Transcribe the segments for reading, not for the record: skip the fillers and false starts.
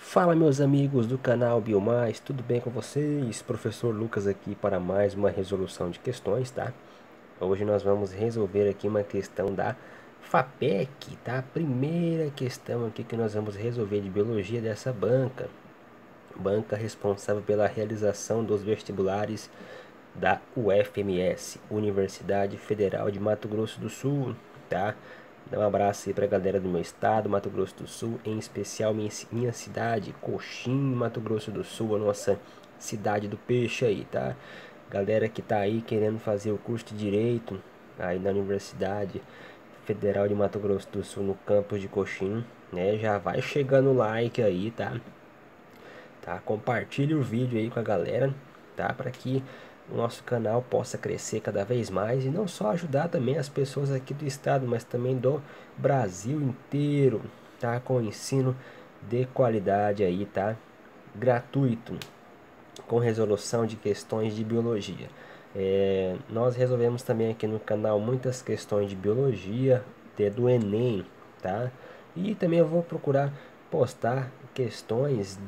Fala meus amigos do canal Biomais, tudo bem com vocês? Professor Lucas aqui para mais uma resolução de questões, tá? Hoje nós vamos resolver aqui uma questão da FAPEC, tá? A primeira questão aqui que nós vamos resolver de biologia dessa banca. Banca responsável pela realização dos vestibulares da UFMS, Universidade Federal de Mato Grosso do Sul, tá? Dá um abraço aí pra galera do meu estado, Mato Grosso do Sul, em especial minha cidade, Coxim, Mato Grosso do Sul, a nossa cidade do peixe aí, tá? Galera que tá aí querendo fazer o curso de Direito aí na Universidade Federal de Mato Grosso do Sul, no campus de Coxim, né? Já vai chegando o like aí, tá? Compartilhe o vídeo aí com a galera, tá? Para que o nosso canal possa crescer cada vez mais e não só ajudar também as pessoas aqui do estado, mas também do Brasil inteiro, tá? Com ensino de qualidade aí, tá? Gratuito, com resolução de questões de biologia. Nós resolvemos também aqui no canal muitas questões de biologia do Enem, tá? E também eu vou procurar postar questões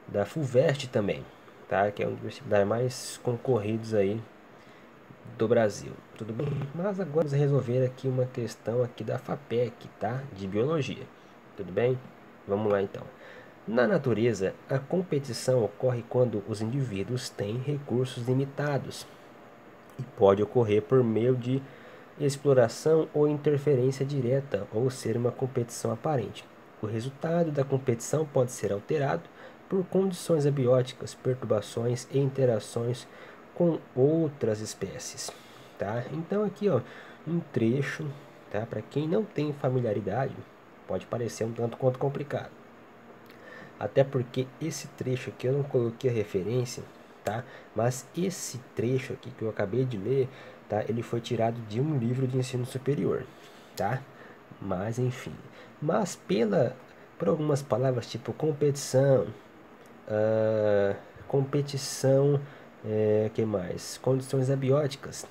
da FUVEST também, tá? Que é um dos vestibulares mais concorridos aí do Brasil, tudo bem? Mas agora vamos resolver aqui uma questão aqui da FAPEC, tá? De biologia, tudo bem? Vamos lá então. Na natureza, a competição ocorre quando os indivíduos têm recursos limitados e pode ocorrer por meio de exploração ou interferência direta, ou ser uma competição aparente. O resultado da competição pode ser alterado por condições abióticas, perturbações e interações com outras espécies, tá? Então aqui, ó, um trecho, tá? Para quem não tem familiaridade, pode parecer um tanto quanto complicado. Até porque esse trecho aqui eu não coloquei a referência, tá? Mas esse trecho aqui que eu acabei de ler, tá? Ele foi tirado de um livro de ensino superior, tá? Mas enfim. Mas por algumas palavras tipo competição, competição, que mais? Condições abióticas,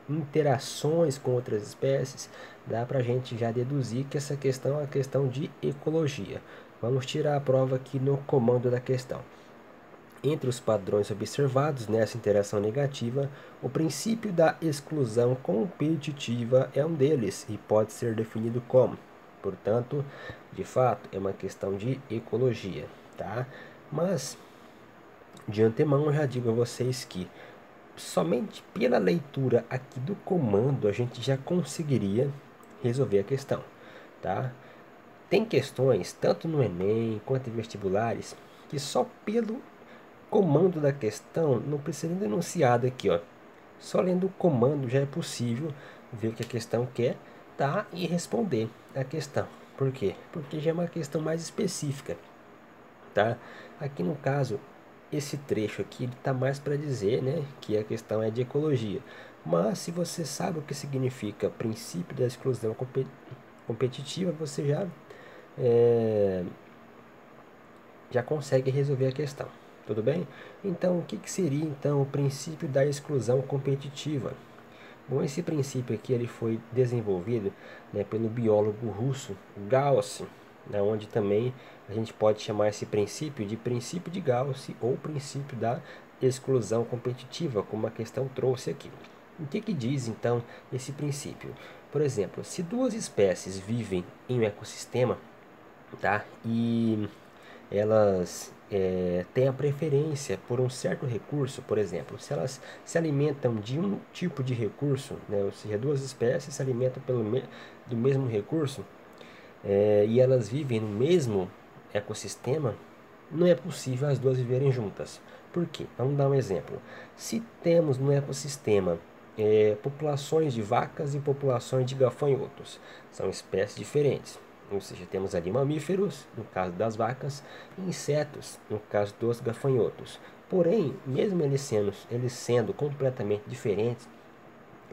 interações com outras espécies, dá para a gente já deduzir que essa questão é uma questão de ecologia. Vamos tirar a prova aqui no comando da questão. Entre os padrões observados nessa interação negativa, o princípio da exclusão competitiva é um deles e pode ser definido como. Portanto, de fato, é uma questão de ecologia, tá? Mas, de antemão, eu já digo a vocês que somente pela leitura aqui do comando a gente já conseguiria resolver a questão, tá? Tem questões, tanto no Enem quanto em vestibulares, que só pelo comando da questão, não precisa nem do enunciado aqui, ó. Só lendo o comando já é possível ver o que a questão quer, tá? E responder a questão. Por quê? Porque já é uma questão mais específica, tá? Aqui no caso, esse trecho aqui está mais para dizer, né, que a questão é de ecologia. Mas se você sabe o que significa princípio da exclusão competitiva, você já consegue resolver a questão. Tudo bem? Então, o que seria então o princípio da exclusão competitiva? Bom, esse princípio aqui ele foi desenvolvido, né, pelo biólogo russo Gauss, né, onde também a gente pode chamar esse princípio de Gauss ou princípio da exclusão competitiva, como a questão trouxe aqui. O que diz então esse princípio? Por exemplo, se duas espécies vivem em um ecossistema, tá? E elas têm a preferência por um certo recurso, por exemplo, se elas se alimentam de um tipo de recurso, né, ou seja, duas espécies se alimentam do mesmo recurso, e elas vivem no mesmo ecossistema, não é possível as duas viverem juntas. Por quê? Vamos dar um exemplo. Se temos no ecossistema populações de vacas e populações de gafanhotos, são espécies diferentes. Ou seja, temos ali mamíferos, no caso das vacas, e insetos, no caso dos gafanhotos. Porém, mesmo eles sendo completamente diferentes,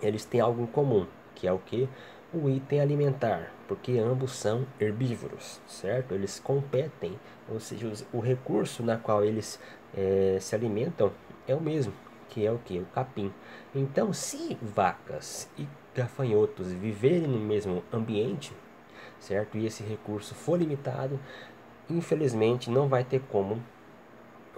eles têm algo em comum, que é o que? O item alimentar, porque ambos são herbívoros, certo? Eles competem, ou seja, o recurso na qual eles se alimentam é o mesmo, que é o que? O capim. Então, se vacas e gafanhotos viverem no mesmo ambiente, certo? E esse recurso for limitado, infelizmente não vai ter como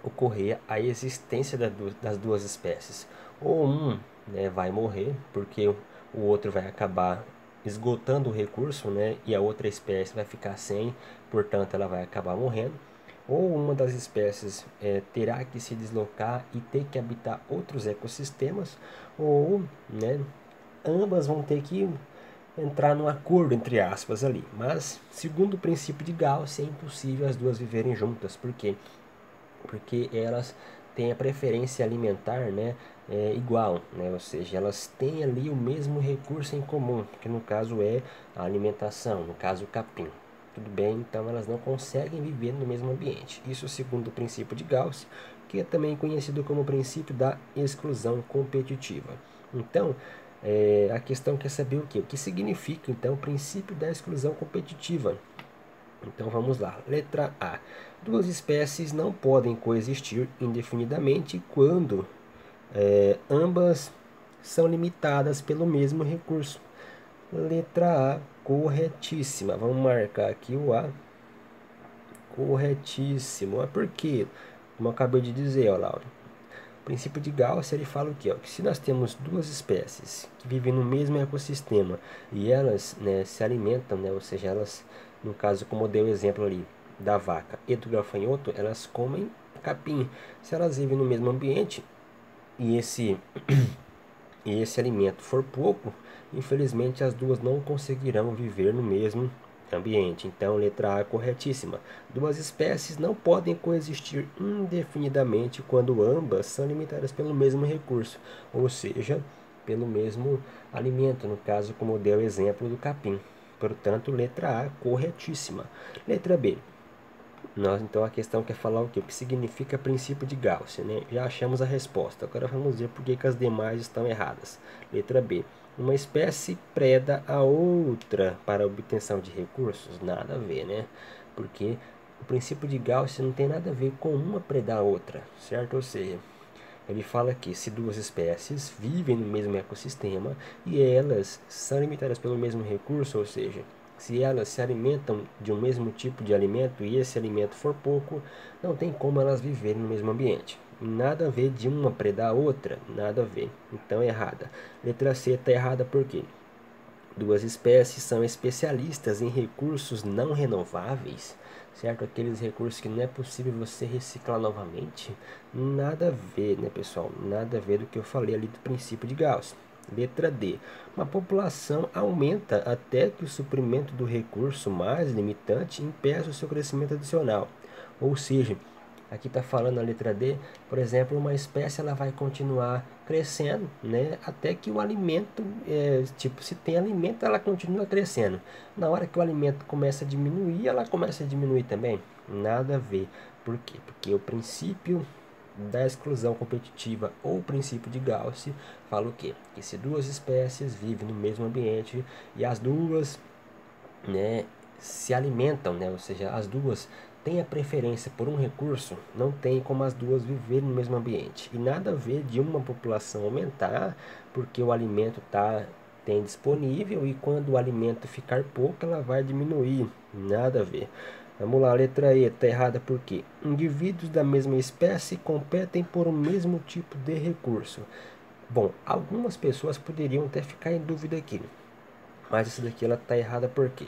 ocorrer a existência das duas espécies. Ou um, né, vai morrer, porque o outro vai acabar esgotando o recurso, né, e a outra espécie vai ficar sem, portanto ela vai acabar morrendo. Ou uma das espécies terá que se deslocar e ter que habitar outros ecossistemas, ou, né, ambas vão ter que entrar num acordo, entre aspas, ali. Mas, segundo o princípio de Gauss, é impossível as duas viverem juntas. Por quê? Porque elas têm a preferência alimentar, né, igual, né, ou seja, elas têm ali o mesmo recurso em comum, que no caso é a alimentação, no caso o capim. Tudo bem, então elas não conseguem viver no mesmo ambiente. Isso segundo o princípio de Gauss, que é também conhecido como o princípio da exclusão competitiva. Então, a questão quer saber o que? O que significa então o princípio da exclusão competitiva? Então vamos lá. Letra A. Duas espécies não podem coexistir indefinidamente quando ambas são limitadas pelo mesmo recurso. Letra A, corretíssima. Vamos marcar aqui o A. Corretíssimo. É porque, como eu acabei de dizer, ó, Laura, o princípio de Gauss ele fala o quê? Ó? Que se nós temos duas espécies que vivem no mesmo ecossistema e elas, né, se alimentam, né, ou seja, elas, no caso, como eu dei o exemplo ali da vaca e do gafanhoto, elas comem capim. Se elas vivem no mesmo ambiente e esse alimento for pouco, infelizmente as duas não conseguirão viver no mesmo ambiente. Então, letra A corretíssima. Duas espécies não podem coexistir indefinidamente quando ambas são limitadas pelo mesmo recurso, ou seja, pelo mesmo alimento, no caso, como deu o exemplo do capim. Portanto, letra A corretíssima. Letra B. Então a questão quer falar o quê? O que significa princípio de Gauss, né? Já achamos a resposta. Agora vamos ver por que as demais estão erradas. Letra B. Uma espécie preda a outra para a obtenção de recursos? Nada a ver, né? Porque o princípio de Gauss não tem nada a ver com uma predar a outra, certo? Ou seja, ele fala que se duas espécies vivem no mesmo ecossistema e elas são limitadas pelo mesmo recurso, ou seja, se elas se alimentam de um mesmo tipo de alimento e esse alimento for pouco, não tem como elas viverem no mesmo ambiente. Nada a ver de uma predar a outra, nada a ver. Então é errada. Letra C está errada por quê? Duas espécies são especialistas em recursos não renováveis, certo? Aqueles recursos que não é possível você reciclar novamente. Nada a ver, né, pessoal? Nada a ver do que eu falei ali do princípio de Gauss. Letra D. Uma população aumenta até que o suprimento do recurso mais limitante impeça o seu crescimento adicional. Ou seja, aqui está falando a letra D, por exemplo, uma espécie ela vai continuar crescendo, né, até que o alimento, tipo, se tem alimento, ela continua crescendo. Na hora que o alimento começa a diminuir, ela começa a diminuir também. Nada a ver. Por quê? Porque o princípio da exclusão competitiva ou o princípio de Gauss fala o quê? Que se duas espécies vivem no mesmo ambiente e as duas, né, se alimentam, né, ou seja, as duas têm a preferência por um recurso, não tem como as duas viverem no mesmo ambiente. E nada a ver de uma população aumentar porque o alimento tem disponível e quando o alimento ficar pouco ela vai diminuir. Nada a ver. Vamos lá, letra E, está errada porque indivíduos da mesma espécie competem por um mesmo tipo de recurso. Bom, algumas pessoas poderiam até ficar em dúvida aqui, mas essa daqui ela está errada por quê?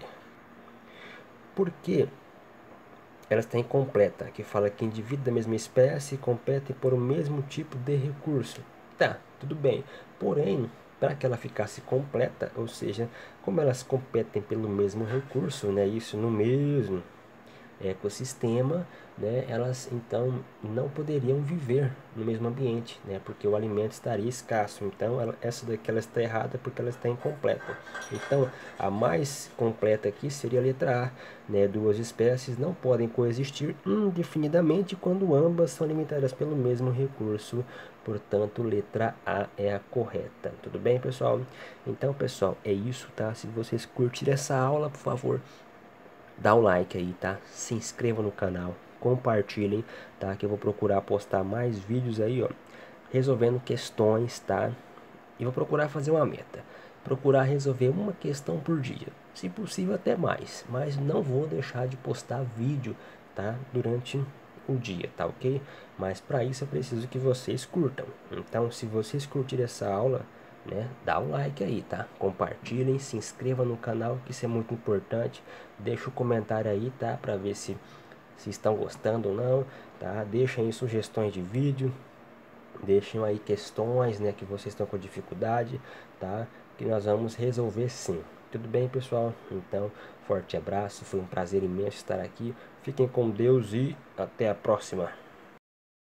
Porque ela está incompleta, que fala que indivíduos da mesma espécie competem por o mesmo tipo de recurso. Tá, tudo bem. Porém, para que ela ficasse completa, ou seja, como elas competem pelo mesmo recurso, né, isso no mesmo ecossistema, né, elas então não poderiam viver no mesmo ambiente, né, porque o alimento estaria escasso. Então essa daqui ela está errada porque ela está incompleta. Então a mais completa aqui seria a letra A, né, duas espécies não podem coexistir indefinidamente quando ambas são limitadas pelo mesmo recurso. Portanto, letra A é a correta. Tudo bem, pessoal? Então, pessoal, é isso, tá? Se vocês curtirem essa aula, por favor, dá um like aí, tá? Se inscreva no canal, compartilhem, tá? Que eu vou procurar postar mais vídeos aí, ó, resolvendo questões, tá? E vou procurar fazer uma meta, procurar resolver uma questão por dia, se possível até mais, mas não vou deixar de postar vídeo tá? Durante o dia, tá ok? Mas para isso eu preciso que vocês curtam. Então, se vocês curtirem essa aula, né, dá um like aí, tá? Compartilhem, se inscreva no canal, que isso é muito importante. Deixa o comentário aí, tá? Para ver se estão gostando ou não, tá? Deixem aí sugestões de vídeo, deixem aí questões, né, que vocês estão com dificuldade, tá? Que nós vamos resolver sim. Tudo bem, pessoal? Então, forte abraço, foi um prazer imenso estar aqui. Fiquem com Deus e até a próxima.